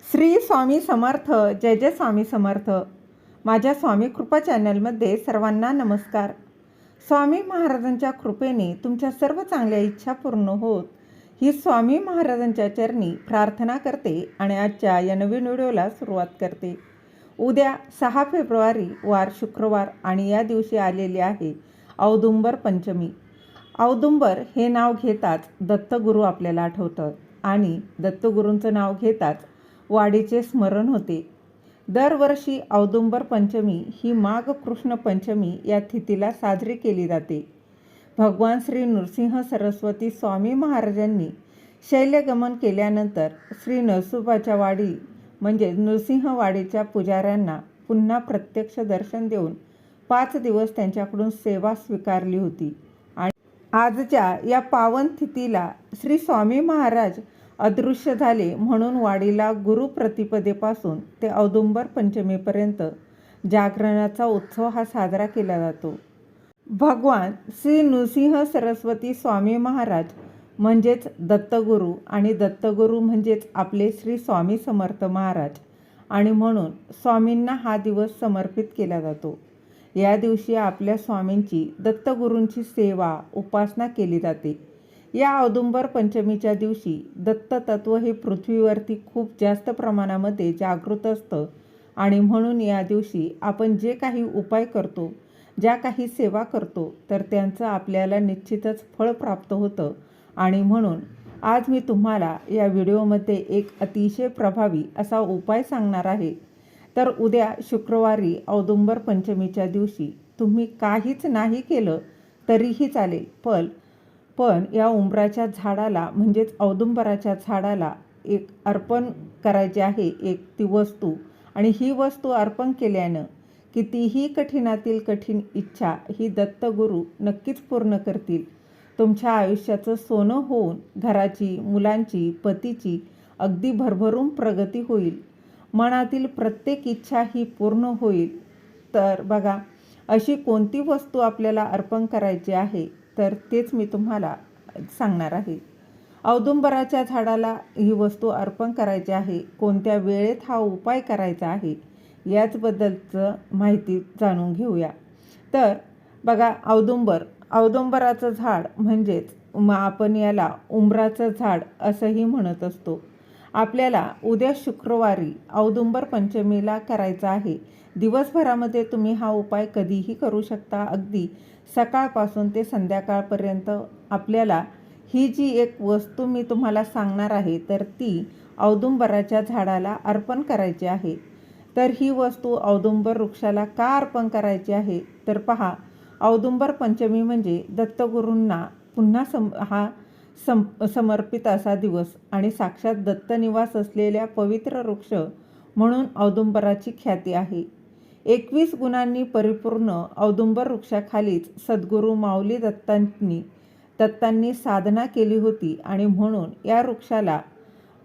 श्री स्वामी समर्थ. जय जय स्वामी समर्थ. माझ्या स्वामी कृपा चॅनलमध्ये सर्वांना नमस्कार. स्वामी महाराजांच्या कृपेने तुमच्या सर्व चांगल्या इच्छा पूर्ण होत ही स्वामी महाराजांच्या चरणी प्रार्थना करते आणि आजच्या या नवीन व्हिडिओला सुरुवात करते. उद्या 6 फेब्रुवारी वार शुक्रवार आणि या दिवशी आलेली आहे औदुंबर पंचमी. औदुंबर हे नाव घेताच दत्तगुरू आपल्याला आठवतात आणि दत्तगुरूंचं नाव घेताच वाडीचे स्मरण होते. दरवर्षी औदुंबर पंचमी ही माघ कृष्ण पंचमी या तिथीला साजरी केली जाते. भगवान श्री नृसिंह सरस्वती स्वामी महाराजांनी शैल्यगमन केल्यानंतर श्री नरसोबाच्या वाडी म्हणजे नृसिंहवाडीच्या पुजाऱ्यांना पुन्हा प्रत्यक्ष दर्शन देऊन 5 दिवस त्यांच्याकडून सेवा स्वीकारली होती. आणि आजच्या या पावन तिथीला श्री स्वामी महाराज अदृश्य झाले म्हणून वाडीला गुरुप्रतिपदेपासून ते औदुंबर पंचमीपर्यंत जागरणाचा उत्सव हा साजरा केला जातो. भगवान श्री नृसिंह सरस्वती स्वामी महाराज म्हणजेच दत्तगुरू आणि दत्तगुरू म्हणजेच आपले श्री स्वामी समर्थ महाराज आणि म्हणून स्वामींना हा दिवस समर्पित केला जातो. या दिवशी आपल्या स्वामींची दत्तगुरूंची सेवा उपासना केली जाते. या औदुंबर पंचमीच्या दिवशी दत्ततत्व हे पृथ्वीवरती खूप जास्त प्रमाणामध्ये जागृत असतं आणि म्हणून या दिवशी आपण जे काही उपाय करतो, ज्या काही सेवा करतो तर त्यांचं आपल्याला निश्चितच फळ प्राप्त होतं. आणि म्हणून आज मी तुम्हाला या व्हिडिओमध्ये एक अतिशय प्रभावी असा उपाय सांगणार आहे. तर उद्या शुक्रवारी औदुंबर पंचमीच्या दिवशी तुम्ही काहीच नाही केलं तरीही चालेल, पण या उंबराच्या झाडाला म्हणजेच औदुंबराच्या झाडाला एक अर्पण करायचे आहे, एक ती वस्तू. आणि ही वस्तू अर्पण केल्यानं कितीही कठीणातील कठीण इच्छा ही दत्तगुरू नक्कीच पूर्ण करतील. तुमच्या आयुष्याचं सोनं होऊन घराची, मुलांची, पतीची अगदी भरभरून प्रगती होईल. मनातील प्रत्येक इच्छा ही पूर्ण होईल. तर बघा, अशी कोणती वस्तू आपल्याला अर्पण करायची आहे तर तेच मी तुम्हाला सांगणार आहे. औदुंबराच्या झाडाला ही वस्तू अर्पण करायची आहे. कोणत्या वेळेत हा उपाय करायचा आहे याचबद्दलचं माहिती जाणून घेऊया. तर बघा, औदुंबराचं झाड म्हणजेच आपण याला उंबराचं झाड असंही म्हणत असतो. आपल्याला उद्या शुक्रवारी औदुंबर पंचमीला करायचा आहे. दिवसभरामध्ये तुम्ही हा उपाय कधीही करू शकता. अगदी सकाळपासून ते संध्याकाळपर्यंत आपल्याला ही जी एक वस्तू मी तुम्हाला सांगणार आहे तर ती औदुंबराच्या झाडाला अर्पण करायची आहे. तर ही वस्तू औदुंबर वृक्षाला का अर्पण करायची आहे तर पहा, औदुंबर पंचमी म्हणजे दत्तगुरूंना पुन्हा समर्पित असा दिवस आणि साक्षात दत्तनिवास असलेल्या पवित्र वृक्ष म्हणून औदुंबराची ख्याती आहे. 21 गुणांनी परिपूर्ण औदुंबर वृक्षाखालीच सद्गुरू माऊली दत्तांनी साधना केली होती आणि म्हणून या वृक्षाला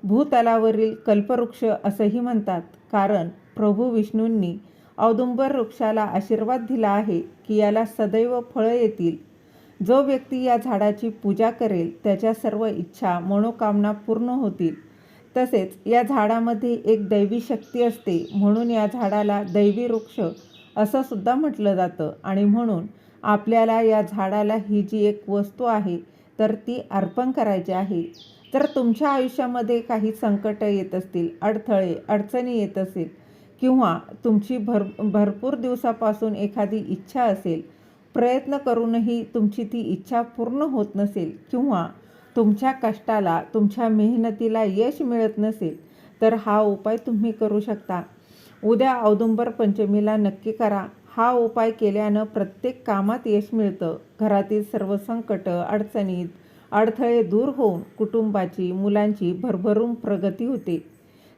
भूतलावरील कल्पवृक्ष असंही म्हणतात. कारण प्रभू विष्णूंनी औदुंबर वृक्षाला आशीर्वाद दिला आहे की याला सदैव फळं येतील. जो व्यक्ती या झाडाची पूजा करेल त्याच्या सर्व इच्छा मनोकामना पूर्ण होतील. तसेच या झाडामध्ये एक दैवी शक्ती असते म्हणून या झाडाला दैवी वृक्ष असं सुद्धा म्हटलं जातं. आणि म्हणून आपल्याला या झाडाला ही जी एक वस्तू आहे तर ती अर्पण करायची आहे. जर तुमच्या आयुष्यामध्ये काही संकट येत असतील, अडथळे अडचणी येत असेल किंवा तुमची भरपूर दिवसापासून एखादी इच्छा असेल, प्रयत्न करूनही तुमची ती इच्छा पूर्ण होत नसेल किंवा तुमच्या कष्टाला, तुमच्या मेहनतीला यश मिळत नसेल तर हा उपाय तुम्ही करू शकता. उद्या औदुंबर पंचमीला नक्की करा. हा उपाय केल्यानं प्रत्येक कामात यश मिळतं. घरातील सर्व संकट, अडचणीत अडथळे दूर होऊन कुटुंबाची, मुलांची भरभरून प्रगती होते.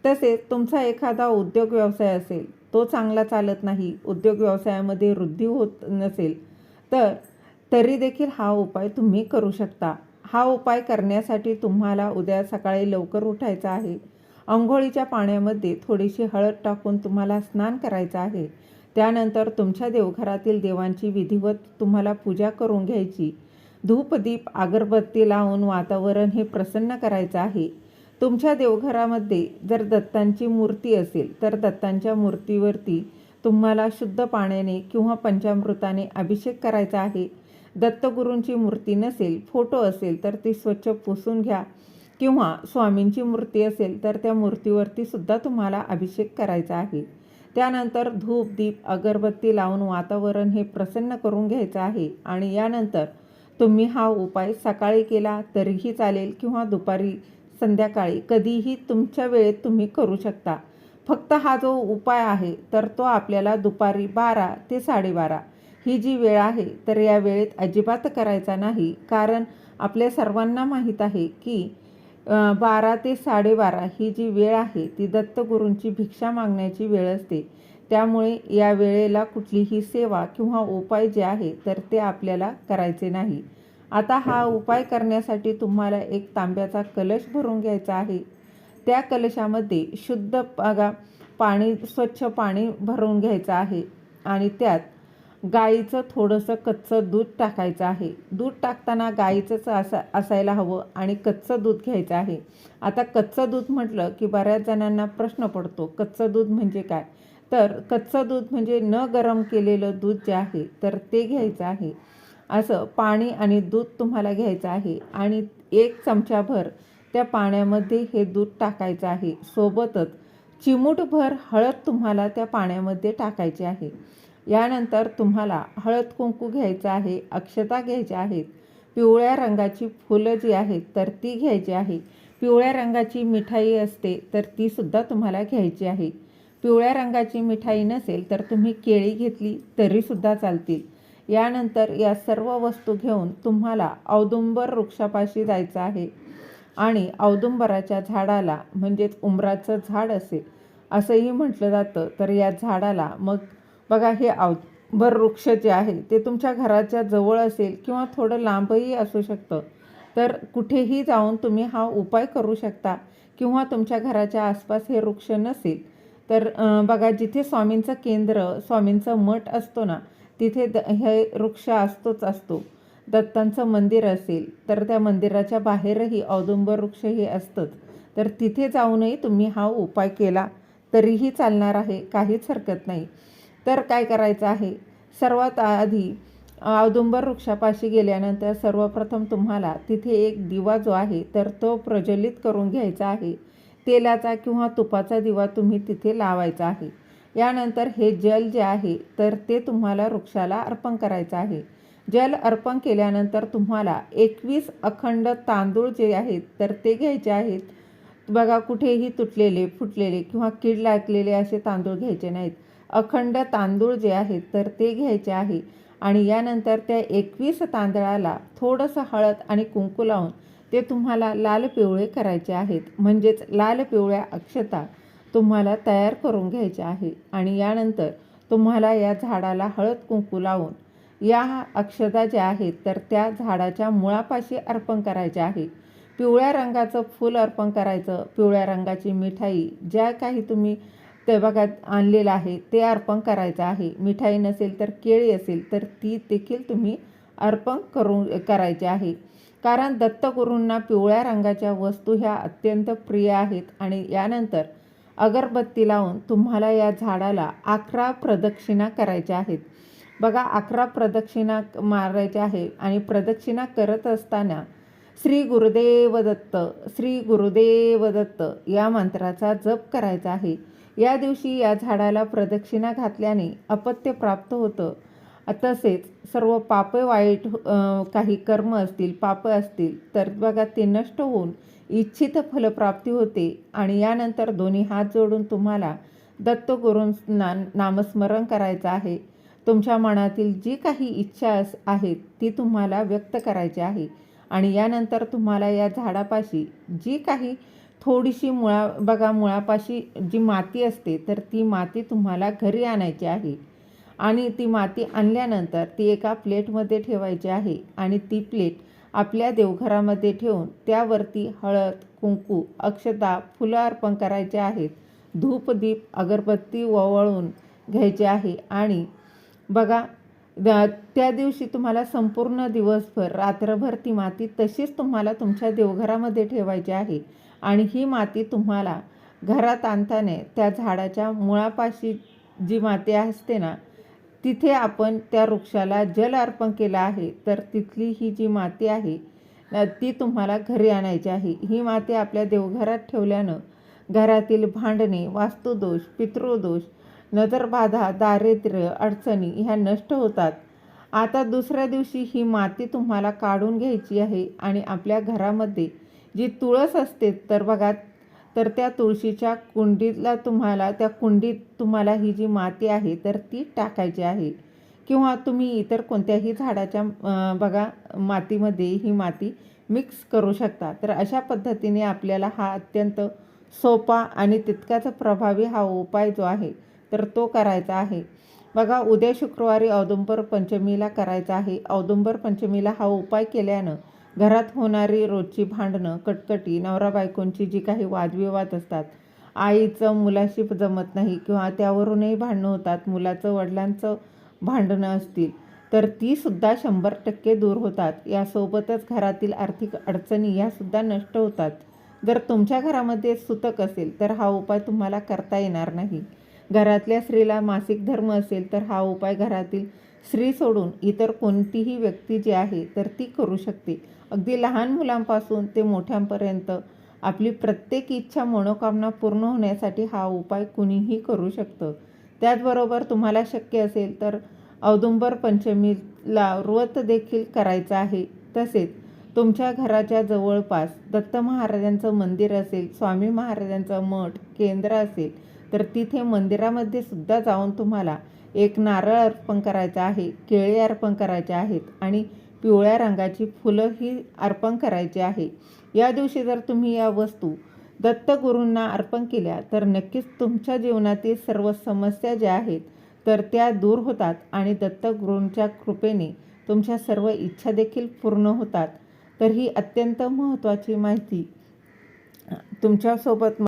तसेच तुमचा एखादा उद्योग व्यवसाय असेल, तो चांगला चालत नाही, उद्योग व्यवसायामध्ये वृद्धी होत नसेल तर तरी देखील हा उपाय तुम्ही करू शकता. हा उपाय करण्यासाठी तुम्हाला उद्या सकाळी लवकर उठायचं आहे. अंघोळीच्या पाण्यामध्ये थोडीशी हळद टाकून तुम्हाला स्नान करायचं आहे. त्यानंतर तुमच्या देवघरातील देवांची विधिवत तुम्हाला पूजा करून घ्यायची. धूपदीप अगरबत्ती लावून वातावरण हे प्रसन्न करायचं आहे. तुमच्या देवघरामध्ये जर दत्तांची मूर्ती असेल तर दत्तांच्या मूर्तीवरती तुम्हाला शुद्ध पाण्याने किंवा पंचामृताने अभिषेक करायचा आहे. दत्तगुरूंची मूर्ती नसेल, फोटो असेल तर ती स्वच्छ पुसून घ्या किंवा स्वामींची मूर्ती असेल तर त्या मूर्तीवरती सुद्धा तुम्हाला अभिषेक करायचा आहे. त्यानंतर धूप, दीप, अगरबत्ती लावून वातावरण हे प्रसन्न करून घ्यायचं आहे. आणि यानंतर तुम्ही हा उपाय सकाळी केला तरीही चालेल किंवा दुपारी, संध्याकाळी कधीही तुमच्या वेळेत तुम्ही करू शकता. फक्त हा जो उपाय आहे तर तो आपल्याला दुपारी 12 ते 12:30 ही जी वेळ आहे तर या वेळेत अजिबात करायचा नाही. कारण आपल्या सर्वांना माहीत आहे की 12 ते 12:30 ही जी वेळ आहे ती दत्तगुरूंची भिक्षा मागण्याची वेळ असते. त्यामुळे या वेळेला कुठलीही सेवा किंवा उपाय जे आहे तर ते आपल्याला करायचे नाही. आता हा उपाय करण्यासाठी तुम्हाला एक तांब्याचा कलश भरून घ्यायचा आहे. त्या कलशामध्ये शुद्ध पाणी, स्वच्छ पाणी भरून घ्यायचं आहे आणि त्यात गाईचं थोडंसं कच्चं दूध टाकायचं आहे. दूध टाकताना गाईचंच असायला हवं आणि कच्चं दूध घ्यायचं आहे. आता कच्चं दूध म्हटलं की बऱ्याच जणांना प्रश्न पडतो, कच्चं दूध म्हणजे काय? तर कच्चं दूध म्हणजे न गरम केलेलं दूध जे आहे तर ते घ्यायचं आहे. असं पाणी आणि दूध तुम्हाला घ्यायचं आहे आणि 1 चमचाभर त्या पाण्यामध्ये हे दूध टाकायचं आहे. सोबतच चिमूटभर हळद तुम्हाला त्या पाण्यामध्ये टाकायची आहे. यानंतर तुम्हाला हळद कुंकू घ्यायचं आहे, अक्षता घ्यायच्या आहेत, पिवळ्या रंगाची फुलं जी आहेत तर ती घ्यायची आहे. पिवळ्या रंगाची मिठाई असते तर तीसुद्धा तुम्हाला घ्यायची आहे. पिवळ्या रंगाची मिठाई नसेल तर तुम्ही केळी घेतली तरीसुद्धा चालतील. यानंतर या सर्व वस्तू घेऊन तुम्हाला औदुंबर वृक्षापाशी जायचं आहे आणि औदुंबराच्या झाडाला, म्हणजेच उंबराचं झाड असेल असंही म्हटलं जातं, तर या झाडाला मग बघा, हे औदुंबर वृक्ष जे आहे ते तुमच्या घराच्या जवळ असेल किंवा थोडं लांबही असू शकतं. तर कुठेही जाऊन तुम्ही हा उपाय करू शकता. किंवा तुमच्या घराच्या आसपास हे वृक्ष नसेल तर बघा, जिथे स्वामींचं केंद्र, स्वामींचं मठ असतो ना, तिथे हे वृक्ष असतो. दत्तांचं मंदिर असेल तर त्या मंदिराच्या बाहेरही औदुंबर वृक्ष हे असतंच. तर तिथे जाऊनही तुम्ही हा उपाय केला तरीही चालणार आहे, काहीच हरकत नाही. तर काय करायचं आहे, सर्वात आधी औदुंबर वृक्षापाशी गेल्यानंतर सर्वप्रथम तुम्हाला तिथे एक दिवा जो आहे तर तो प्रज्वलित करून घ्यायचा आहे. तेलाचा किंवा तुपाचा दिवा तुम्ही तिथे लावायचा आहे. यानंतर हे जल जे आहे तर ते तुम्हाला वृक्षाला अर्पण करायचं आहे. जल अर्पण केल्यानंतर तुम्हाला 21 अखंड तांदूळ जे आहेत तर ते घ्यायचे आहेत. बघा, कुठेही तुटलेले, फुटलेले किंवा कीड लागलेले असे तांदूळ घ्यायचे नाहीत. अखंड तांदूळ जे आहेत तर ते घ्यायचे आहे. आणि यानंतर त्या 21 तांदळाला थोडंसं हळद आणि कुंकू लावून ते तुम्हाला लाल पिवळे करायचे आहेत. म्हणजेच लाल पिवळ्या अक्षता तुम्हाला तयार करून घ्यायच्या आहे. आणि यानंतर तुम्हाला या झाडाला हळद कुंकू लावून या अक्षता ज्या आहेत तर त्या झाडाच्या मुळापाशी अर्पण करायच्या आहे. पिवळ्या रंगाचं फूल अर्पण करायचं, पिवळ्या रंगाची मिठाई ज्या काही तुम्ही ते बघा आणलेलं आहे ते अर्पण करायचं आहे. मिठाई नसेल तर केळी असेल तर ती देखील तुम्ही अर्पण करायची आहे. कारण दत्तगुरूंना पिवळ्या रंगाच्या वस्तू ह्या अत्यंत प्रिय आहेत. आणि यानंतर अगरबत्ती लावून तुम्हाला या झाडाला 11 प्रदक्षिणा करायच्या आहेत. बघा, 11 प्रदक्षिणा मारायच्या आहे. आणि प्रदक्षिणा करत असताना श्री गुरुदेव दत्त, श्री गुरुदेव दत्त या मंत्राचा जप करायचा आहे. या दिवशी या झाडाला प्रदक्षिणा घातल्याने अपत्य प्राप्त होतं. तसेच सर्व पापे, वाईट काही कर्म असतील, पापं असतील तर बघा ते नष्ट होऊन इच्छित फलप्राप्ती होते. आणि यानंतर दोन्ही हात जोडून तुम्हाला दत्तगुरूंना नामस्मरण करायचं आहे. तुमच्या मनातील जी काही इच्छा आहेत ती तुम्हाला व्यक्त करायची आहे. आणि यानंतर तुम्हाला या झाडापाशी जी काही थोडीशी मुळापाशी जी माती असते तर ती माती तुम्हाला घरी आणायची आहे. आणि ती माती आणल्यानंतर ती एका प्लेटमध्ये ठेवायची आहे. आणि ती प्लेट आपल्या देवघरामध्ये ठेवून त्यावरती हळद, कुंकू, अक्षता, फुलं अर्पण करायचे आहेत. धूप, दीप, अगरबत्ती ओवाळून घ्यायचे आहे. आणि बघा, त्या दिवशी तुम्हाला संपूर्ण दिवसभर, रात्रभर ती माती तशीच तुम्हाला तुमच्या देवघरामध्ये ठेवायची आहे. आणि ही माती तुम्हाला घरात आणताना त्या झाडाच्या मुळापाशी जी माती असते ना, तिथे आपण त्या वृक्षाला जल अर्पण केलं आहे, तर तिथली ही जी माती आहे ती तुम्हाला घरी आणायची आहे. ही माती आपल्या देवघरात ठेवल्यानं घरातील भांडणे, वास्तुदोष, पितृदोष, नजरबाधा, दारिद्र्य, अडचणी ह्या नष्ट होतात. आता दुसऱ्या दिवशी ही माती तुम्हाला काढून घ्यायची आहे आणि आपल्या घरामध्ये जी तुळस असते तर बघा, तर त्या तुळशीच्या कुंडीला त्या कुंडीत तुम्हाला ही जी माती आहे तर ती टाकायची आहे. किंवा तुम्ही इतर कोणत्याही झाडाच्या बघा मातीमध्ये ही माती मिक्स करू शकता. तर अशा पद्धतीने आपल्याला हा अत्यंत सोपा आणि तितकाच प्रभावी हा उपाय जो आहे तर तो करायचा आहे. बघा, उद्या शुक्रवारी औदुंबर पंचमीला करायचा आहे. औदुंबर पंचमीला हा उपाय केल्यानं घरात होणारी रोजची भांडणं, कटकटी, नवरा बायकोंची जी काही वादविवाद असतात, आईचं मुलाशी जमत नाही किंवा त्यावरूनही भांडणं होतात, मुलाचं वडिलांचं भांडणं असतील तर तीसुद्धा 100% दूर होतात. यासोबतच घरातील आर्थिक अडचणी ह्यासुद्धा नष्ट होतात. जर तुमच्या घरामध्ये सुतक असेल तर हा उपाय तुम्हाला करता येणार नाही. घरातल्या स्त्रीला मासिक धर्म असेल तर हा उपाय घरातील स्त्री सोडून इतर कोणतीही व्यक्ती जी आहे तर ती करू शकते. अगदी लहान मुलांपासून ते मोठ्यांपर्यंत आपली प्रत्येक इच्छा, मनोकामना पूर्ण होण्यासाठी हा उपाय कुणीही करू शकतं. त्याचबरोबर तुम्हाला शक्य असेल तर औदुंबर पंचमीला व्रत देखील करायचं आहे. तसेच तुमच्या घराच्या जवळपास दत्त महाराजांचं मंदिर असेल, स्वामी महाराजांचं मठ, केंद्र असेल तर तिथे मंदिरामध्ये सुद्धा जाऊन तुम्हाला एक नारळ अर्पण करायचं आहे, केळी अर्पण करायचे आहेत आणि पिवळ्या रंगाची फुलं ही अर्पण करायची आहे. या दिवशी जर तुम्ही या वस्तू दत्तगुरूंना अर्पण केल्या तर नक्कीच तुमच्या जीवनातील सर्व समस्या ज्या आहेत तर त्या दूर होतात आणि दत्तगुरूंच्या कृपेने तुमच्या सर्व इच्छा देखील पूर्ण होतात. तर ही अत्यंत महत्त्वाची माहिती तुमच्यासोबत